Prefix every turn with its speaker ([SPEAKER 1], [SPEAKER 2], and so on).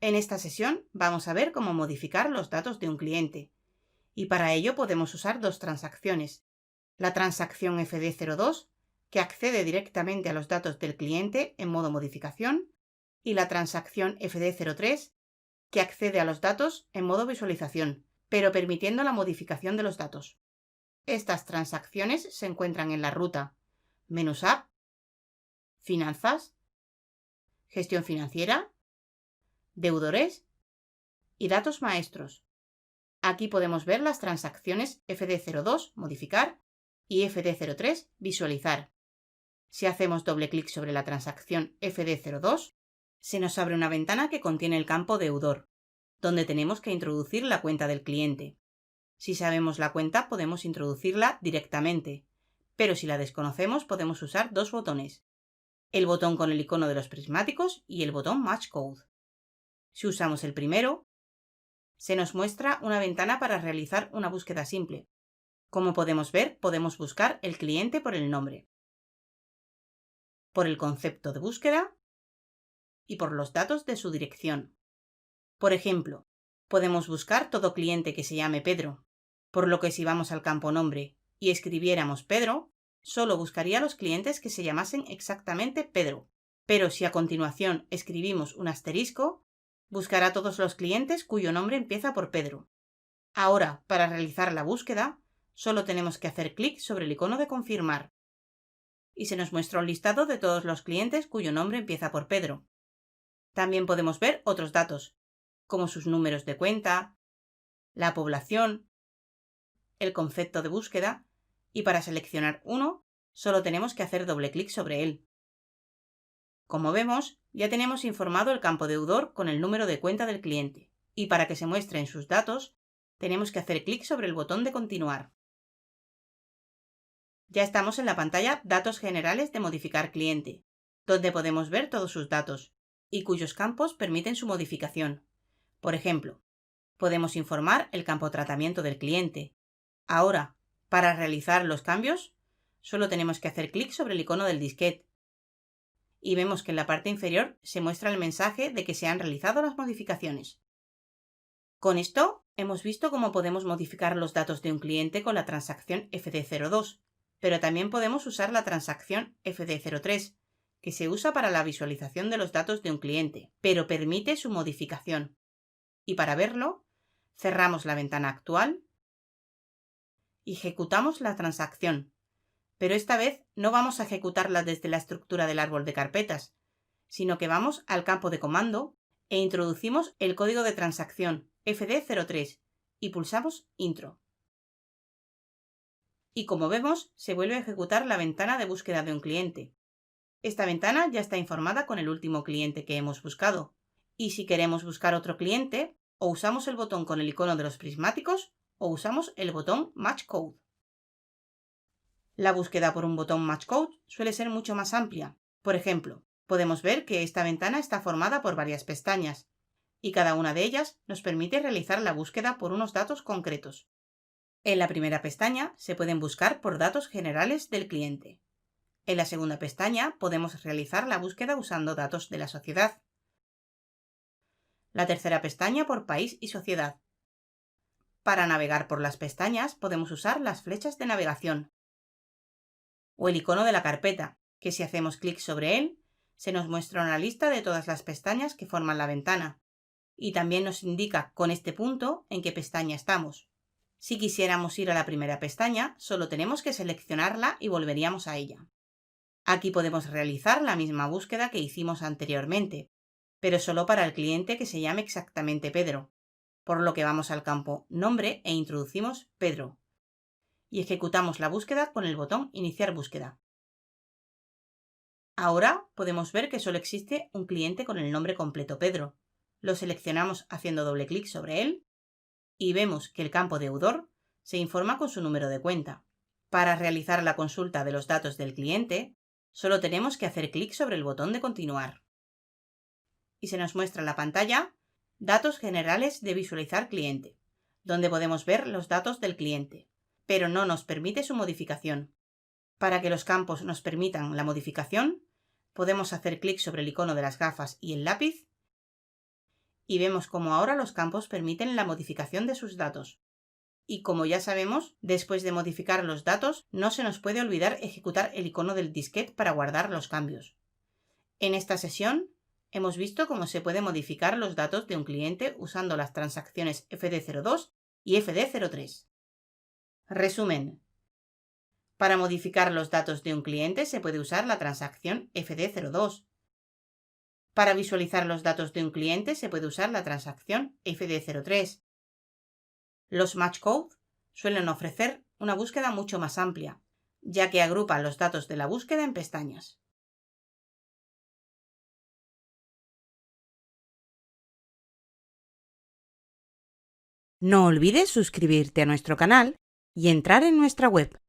[SPEAKER 1] En esta sesión vamos a ver cómo modificar los datos de un cliente. Y para ello podemos usar dos transacciones. La transacción FD02, que accede directamente a los datos del cliente en modo modificación, y la transacción FD03, que accede a los datos en modo visualización, pero permitiendo la modificación de los datos. Estas transacciones se encuentran en la ruta Menús App, Finanzas, Gestión financiera, Deudores y Datos maestros. Aquí podemos ver las transacciones FD02 modificar y FD03 visualizar. Si hacemos doble clic sobre la transacción FD02, se nos abre una ventana que contiene el campo deudor, donde tenemos que introducir la cuenta del cliente. Si sabemos la cuenta, podemos introducirla directamente, pero si la desconocemos, podemos usar dos botones: el botón con el icono de los prismáticos y el botón Match Code. Si usamos el primero, se nos muestra una ventana para realizar una búsqueda simple. Como podemos ver, podemos buscar el cliente por el nombre, por el concepto de búsqueda y por los datos de su dirección. Por ejemplo, podemos buscar todo cliente que se llame Pedro, por lo que si vamos al campo nombre y escribiéramos Pedro, solo buscaría los clientes que se llamasen exactamente Pedro. Pero si a continuación escribimos un asterisco, buscará todos los clientes cuyo nombre empieza por Pedro. Ahora, para realizar la búsqueda, solo tenemos que hacer clic sobre el icono de confirmar y se nos muestra un listado de todos los clientes cuyo nombre empieza por Pedro. También podemos ver otros datos, como sus números de cuenta, la población, el concepto de búsqueda, y para seleccionar uno, solo tenemos que hacer doble clic sobre él. Como vemos, ya tenemos informado el campo deudor con el número de cuenta del cliente, y para que se muestren sus datos, tenemos que hacer clic sobre el botón de continuar. Ya estamos en la pantalla Datos generales de modificar cliente, donde podemos ver todos sus datos, y cuyos campos permiten su modificación. Por ejemplo, podemos informar el campo tratamiento del cliente. Ahora, para realizar los cambios, solo tenemos que hacer clic sobre el icono del disquete. Y vemos que en la parte inferior se muestra el mensaje de que se han realizado las modificaciones. Con esto, hemos visto cómo podemos modificar los datos de un cliente con la transacción FD02, pero también podemos usar la transacción FD03, que se usa para la visualización de los datos de un cliente, pero permite su modificación. Y para verlo, cerramos la ventana actual y ejecutamos la transacción. Pero esta vez no vamos a ejecutarla desde la estructura del árbol de carpetas, sino que vamos al campo de comando e introducimos el código de transacción FD03 y pulsamos Intro. Y como vemos, se vuelve a ejecutar la ventana de búsqueda de un cliente. Esta ventana ya está informada con el último cliente que hemos buscado. Y si queremos buscar otro cliente, o usamos el botón con el icono de los prismáticos o usamos el botón Match Code. La búsqueda por un botón Match Code suele ser mucho más amplia. Por ejemplo, podemos ver que esta ventana está formada por varias pestañas, y cada una de ellas nos permite realizar la búsqueda por unos datos concretos. En la primera pestaña se pueden buscar por datos generales del cliente. En la segunda pestaña podemos realizar la búsqueda usando datos de la sociedad. La tercera pestaña por país y sociedad. Para navegar por las pestañas podemos usar las flechas de navegación o el icono de la carpeta, que si hacemos clic sobre él, se nos muestra una lista de todas las pestañas que forman la ventana, y también nos indica con este punto en qué pestaña estamos. Si quisiéramos ir a la primera pestaña, solo tenemos que seleccionarla y volveríamos a ella. Aquí podemos realizar la misma búsqueda que hicimos anteriormente, pero solo para el cliente que se llame exactamente Pedro, por lo que vamos al campo Nombre e introducimos Pedro, y ejecutamos la búsqueda con el botón Iniciar búsqueda. Ahora podemos ver que solo existe un cliente con el nombre completo Pedro. Lo seleccionamos haciendo doble clic sobre él y vemos que el campo deudor se informa con su número de cuenta. Para realizar la consulta de los datos del cliente, solo tenemos que hacer clic sobre el botón de continuar. Y se nos muestra en la pantalla Datos generales de visualizar cliente, donde podemos ver los datos del cliente, pero no nos permite su modificación. Para que los campos nos permitan la modificación, podemos hacer clic sobre el icono de las gafas y el lápiz y vemos cómo ahora los campos permiten la modificación de sus datos. Y como ya sabemos, después de modificar los datos, no se nos puede olvidar ejecutar el icono del disquete para guardar los cambios. En esta sesión, hemos visto cómo se puede modificar los datos de un cliente usando las transacciones fd02 y fd03. Resumen. Para modificar los datos de un cliente se puede usar la transacción fd02. Para visualizar los datos de un cliente se puede usar la transacción fd03. Los match code suelen ofrecer una búsqueda mucho más amplia, ya que agrupan los datos de la búsqueda en pestañas. No olvides suscribirte a nuestro canal y entrar en nuestra web